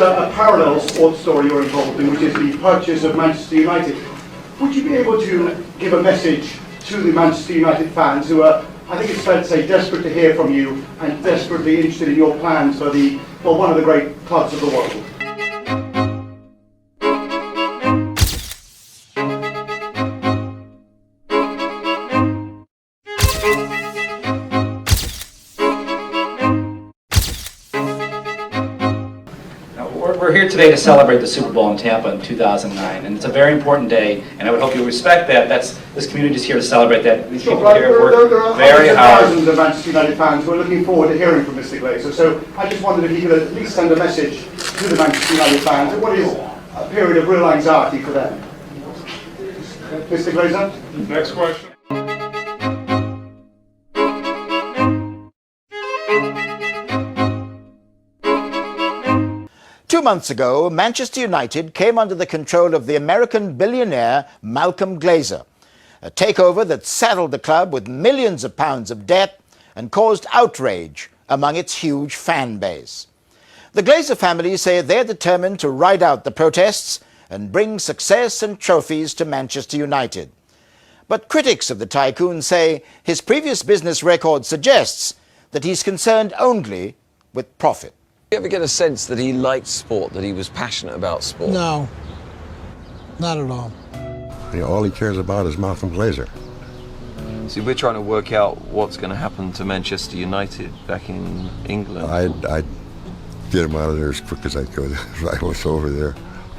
a parallel sports story you're involved in, which is the purchase of Manchester United. Would you be able to give a message to the Manchester United fans who are, I think it's fair to say, desperate to hear from you and desperately interested in your plans for one of the great clubs of the world? We're here today to celebrate the Super Bowl in Tampa in 2009, and it's a very important day, and I would hope you respect that. This community is here to celebrate that. These people here work very hard. Thousands of Manchester United fans who are looking forward to hearing from Mr. Glazer, so I just wondered if he could at least send a message to the Manchester United fans of what is a period of real anxiety for them. Mr. Glazer? Next question. 2 months ago, Manchester United came under the control of the American billionaire Malcolm Glazer, a takeover that saddled the club with millions of pounds of debt and caused outrage among its huge fan base. The Glazer family say they're determined to ride out the protests and bring success and trophies to Manchester United. But critics of the tycoon say his previous business record suggests that he's concerned only with profit. Do you ever get a sense that he liked sport, that he was passionate about sport? No, not at all. All he cares about is Malcolm Glazer. See, we're trying to work out what's going to happen to Manchester United back in England. I'd get him out of there as quick as I could if I was over there,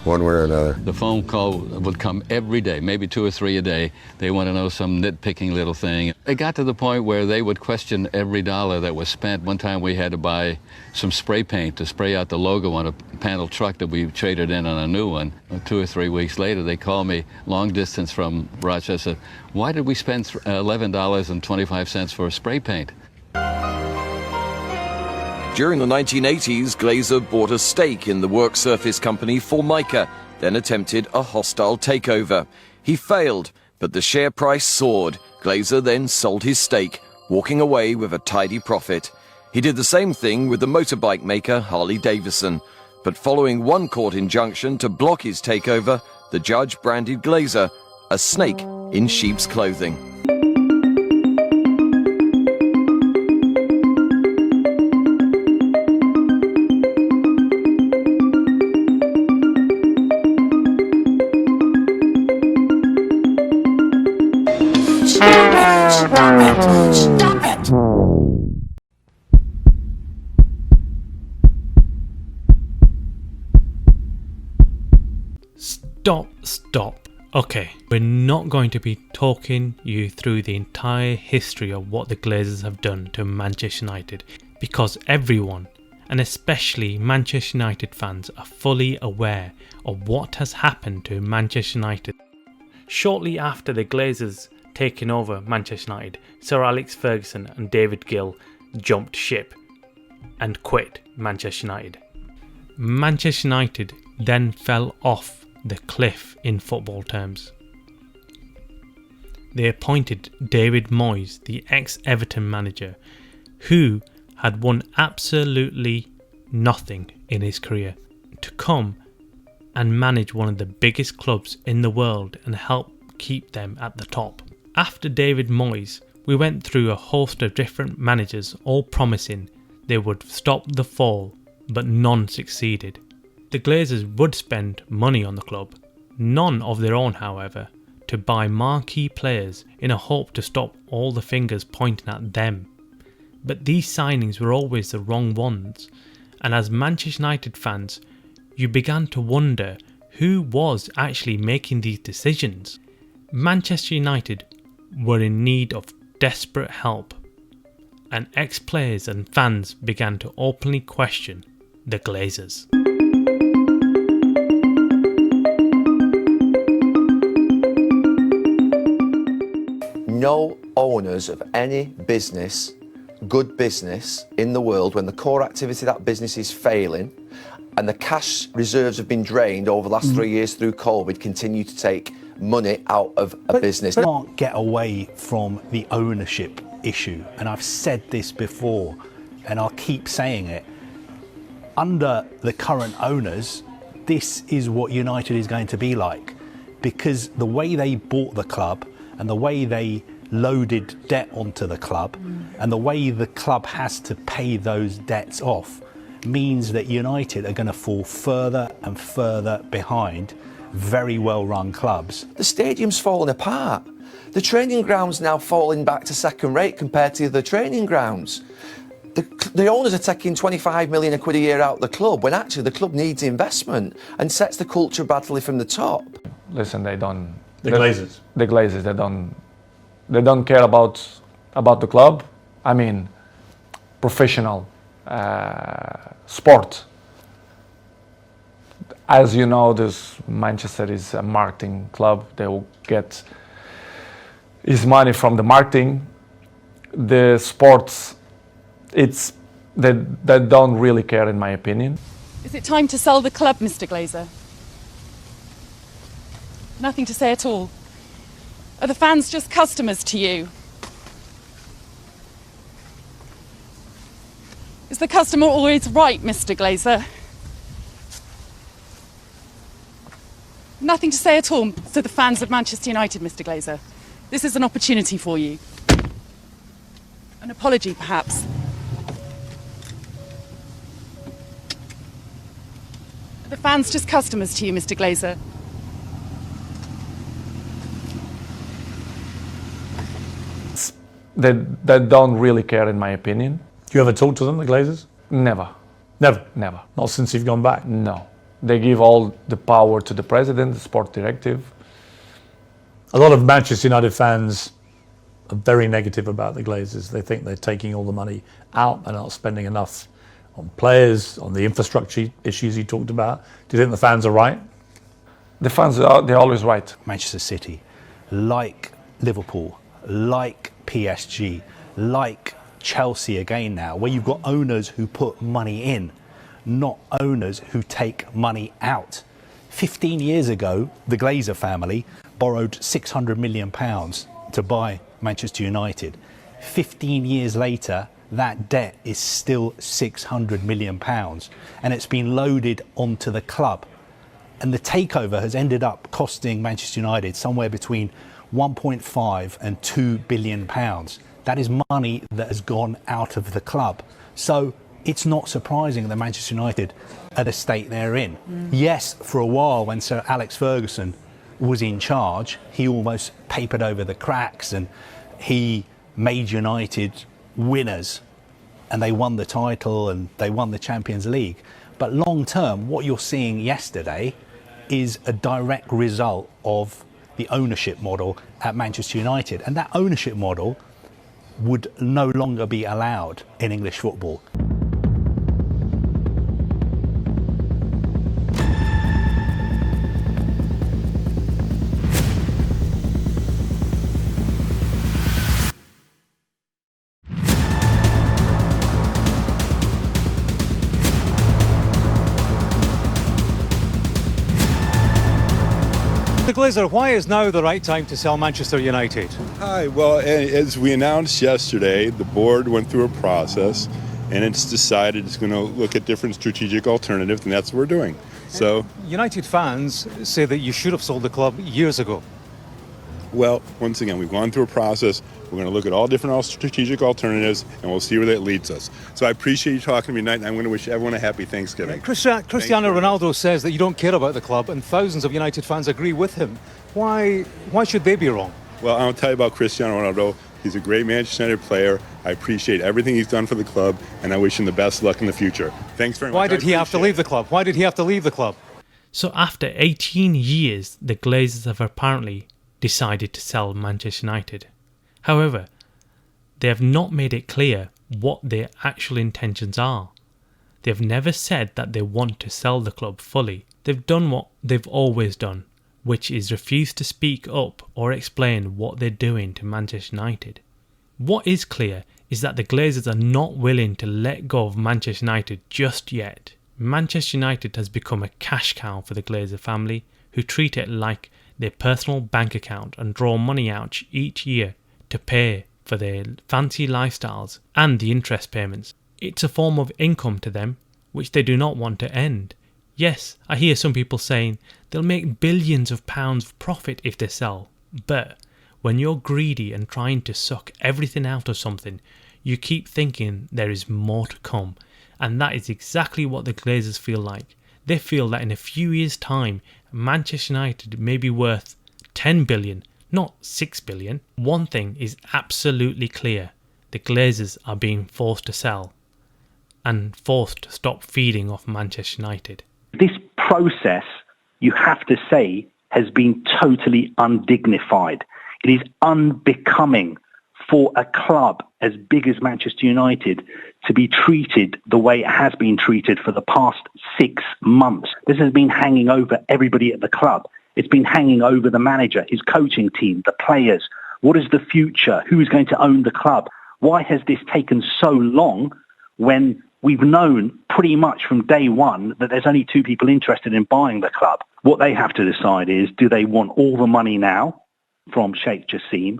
one way or another. The phone call would come every day, maybe 2 or 3 a day. They want to know some nitpicking little thing. It got to the point where they would question every dollar that was spent. One time we had to buy some spray paint to spray out the logo on a panel truck that we traded in on a new one. 2 or 3 weeks later, they called me long distance from Rochester. Why did we spend $11.25 for a spray paint? During the 1980s, Glazer bought a stake in the work surface company Formica, then attempted a hostile takeover. He failed, but the share price soared. Glazer then sold his stake, walking away with a tidy profit. He did the same thing with the motorbike maker Harley Davidson. But following one court injunction to block his takeover, the judge branded Glazer a snake in sheep's clothing. Stop it! Stop. Okay, we're not going to be talking you through the entire history of what the Glazers have done to Manchester United, because everyone, and especially Manchester United fans, are fully aware of what has happened to Manchester United. Shortly after the Glazers taking over Manchester United, Sir Alex Ferguson and David Gill jumped ship and quit Manchester United. Manchester United then fell off the cliff in football terms. They appointed David Moyes, the ex-Everton manager, who had won absolutely nothing in his career, to come and manage one of the biggest clubs in the world and help keep them at the top. After David Moyes, we went through a host of different managers, all promising they would stop the fall, but none succeeded. The Glazers would spend money on the club, none of their own however, to buy marquee players in a hope to stop all the fingers pointing at them. But these signings were always the wrong ones, and as Manchester United fans, you began to wonder who was actually making these decisions. Manchester United were in need of desperate help, and ex-players and fans began to openly question the Glazers. No owners of any business, good business in the world, when the core activity of that business is failing and the cash reserves have been drained over the last 3 years through COVID, continue to take money out of a business. You can't get away from the ownership issue, and I've said this before and I'll keep saying it. under the current owners, this is what United is going to be like, because the way they bought the club and the way they loaded debt onto the club and the way the club has to pay those debts off means that United are going to fall further and further behind very well-run clubs. The stadium's falling apart. The training ground's now falling back to second rate compared to the training grounds. The owners are taking 25 million a year out of the club, when actually the club needs investment and sets the culture badly from the top. Listen, they don't. The Glazers. The Glazers. They don't care about the club. I mean, professional sport. As you know, Manchester is a marketing club. They will get his money from the marketing. The sports, they don't really care, in my opinion. Is it time to sell the club, Mr. Glazer? Nothing to say at all. Are the fans just customers to you? Is the customer always right, Mr. Glazer? Nothing to say at all to the fans of Manchester United, Mr. Glazer. This is an opportunity for you. An apology, perhaps. Are the fans just customers to you, Mr. Glazer? They don't really care, in my opinion. Do you ever talk to them, the Glazers? Never. Never? Not since you've gone back? No. They give all the power to the president, the sport directive. A lot of Manchester United fans are very negative about the Glazers. They think they're taking all the money out and not spending enough on players, on the infrastructure issues you talked about. Do you think the fans are right? The fans, they're always right. Manchester City, like Liverpool, like PSG, like Chelsea again now, where you've got owners who put money in, not owners who take money out. 15 years ago, the Glazer family borrowed £600 million to buy Manchester United. 15 years later, that debt is still £600 million, and it's been loaded onto the club. And the takeover has ended up costing Manchester United somewhere between 1.5 and 2 billion pounds. That is money that has gone out of the club. So it's not surprising that Manchester United are the state they're in. Yes, for a while when Sir Alex Ferguson was in charge, he almost papered over the cracks and he made United winners, and they won the title and they won the Champions League. But long term, what you're seeing yesterday is a direct result of the ownership model at Manchester United, and that ownership model would no longer be allowed in English football. Mr. Glazer, why is now the right time to sell Manchester United? Hi, well, as we announced yesterday, the board went through a process and it's decided it's going to look at different strategic alternatives, and that's what we're doing. So, United fans say that you should have sold the club years ago. well, once again, we've gone through a process. We're going to look at all different strategic alternatives, and we'll see where that leads us. So I appreciate you talking to me tonight, and I'm going to wish everyone a happy Thanksgiving. Cristiano Ronaldo says that you don't care about the club, and thousands of United fans agree with him. Why should they be wrong? Well, I'll tell you about Cristiano Ronaldo. He's a great Manchester United player. I appreciate everything he's done for the club, and I wish him the best luck in the future. Thanks very much. Why did he have to leave the club? Why did he have to leave the club? So after 18 years, the Glazers have apparently decided to sell Manchester United. However, they have not made it clear what their actual intentions are. They have never said that they want to sell the club fully. They've done what they've always done, which is refuse to speak up or explain what they're doing to Manchester United. What is clear is that the Glazers are not willing to let go of Manchester United just yet. Manchester United has become a cash cow for the Glazer family, who treat it like their personal bank account and draw money out each year to pay for their fancy lifestyles and the interest payments. It's a form of income to them, which they do not want to end. Yes, I hear some people saying they'll make billions of pounds of profit if they sell, but when you're greedy and trying to suck everything out of something, you keep thinking there is more to come, and that is exactly what the Glazers feel like. They feel that in a few years' time, Manchester United may be worth 10 billion, not 6 billion. One thing is absolutely clear: the Glazers are being forced to sell and forced to stop feeding off Manchester United. This process, you have to say, has been totally undignified. It is unbecoming for a club as big as Manchester United to be treated the way it has been treated for the past 6 months. This has been hanging over everybody at the club. It's been hanging over the manager, his coaching team, the players. What is the future? Who is going to own the club? Why has this taken so long when we've known pretty much from day one that there's only 2 people interested in buying the club? What they have to decide is, do they want all the money now from Sheikh Jassim,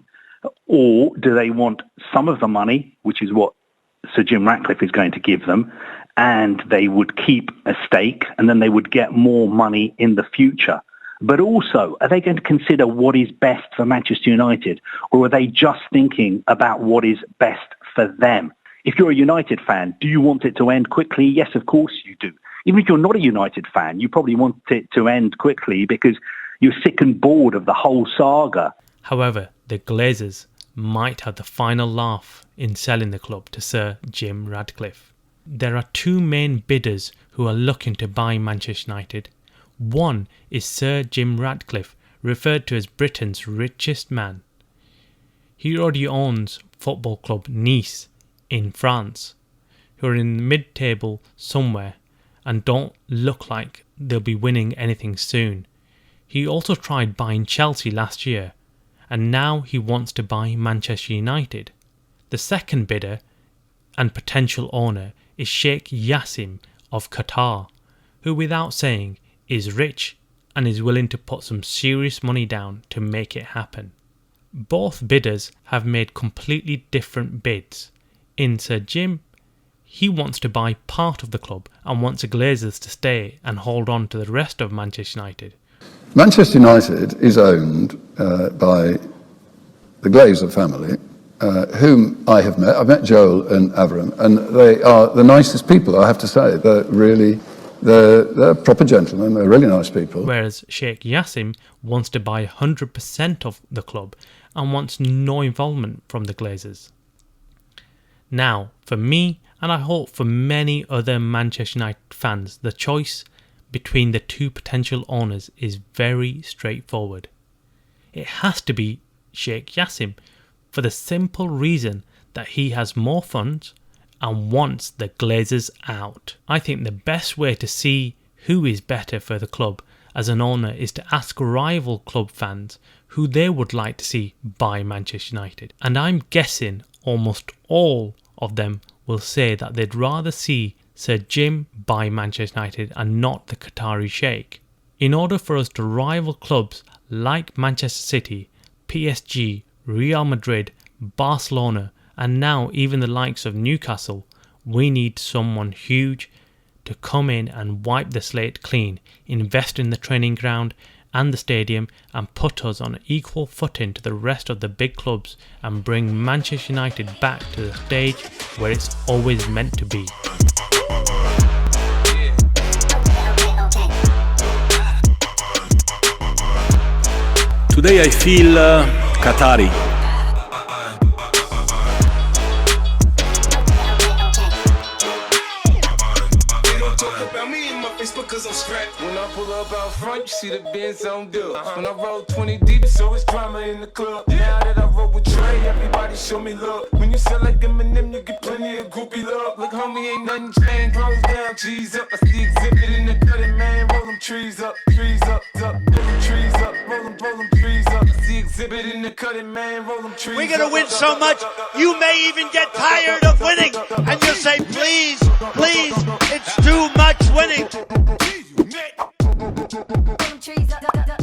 or do they want some of the money, which is what Sir Jim Ratcliffe is going to give them, and they would keep a stake, and then they would get more money in the future? But also, are they going to consider what is best for Manchester United, or are they just thinking about what is best for them? If you're a United fan, do you want it to end quickly? Yes, of course you do. Even if you're not a United fan, you probably want it to end quickly because you're sick and bored of the whole saga. However, the Glazers might have the final laugh in selling the club to Sir Jim Ratcliffe. There are 2 main bidders who are looking to buy Manchester United. One is Sir Jim Ratcliffe, referred to as Britain's richest man. He already owns football club Nice in France, who are in the mid-table somewhere and don't look like they'll be winning anything soon. He also tried buying Chelsea last year, and now he wants to buy Manchester United. The second bidder and potential owner is Sheikh Jassim of Qatar, who, without saying, is rich and is willing to put some serious money down to make it happen. Both bidders have made completely different bids. In Sir Jim, he wants to buy part of the club and wants the Glazers to stay and hold on to the rest of Manchester United. Manchester United is owned by the Glazer family, whom I have met. I've met Joel and Avram, and they are the nicest people, I have to say. They're proper gentlemen, they're really nice people. Whereas Sheikh Jassim wants to buy 100% of the club and wants no involvement from the Glazers. Now, for me, and I hope for many other Manchester United fans, the choice between the 2 potential owners is very straightforward. It has to be Sheikh Jassim for the simple reason that he has more funds and wants the Glazers out. I think the best way to see who is better for the club as an owner is to ask rival club fans who they would like to see buy Manchester United. And I'm guessing almost all of them will say that they'd rather see Sir Jim buy Manchester United and not the Qatari Sheikh. In order for us to rival clubs like Manchester City, PSG, Real Madrid, Barcelona, and now even the likes of Newcastle, we need someone huge to come in and wipe the slate clean, invest in the training ground and the stadium, and put us on equal footing to the rest of the big clubs and bring Manchester United back to the stage where it's always meant to be. Today I feel Qatari. When I pull up out front, you see the Benz on dub. When I roll 20 deep, so it's drama in the club. Now that I roll with Trey, everybody show me love. When you sell like Eminem, you get plenty of groupie love. Look, homie, ain't nothing changed. Rolls down, cheese up. I see exhibit in the cutting, man. Roll them trees up, up. Roll them trees up, roll them trees up. I see exhibit in the cutting, man. Roll them trees up. We're gonna win so much, you may even get tired of winning. And you'll say, please, please, it's too much winning. Trees up.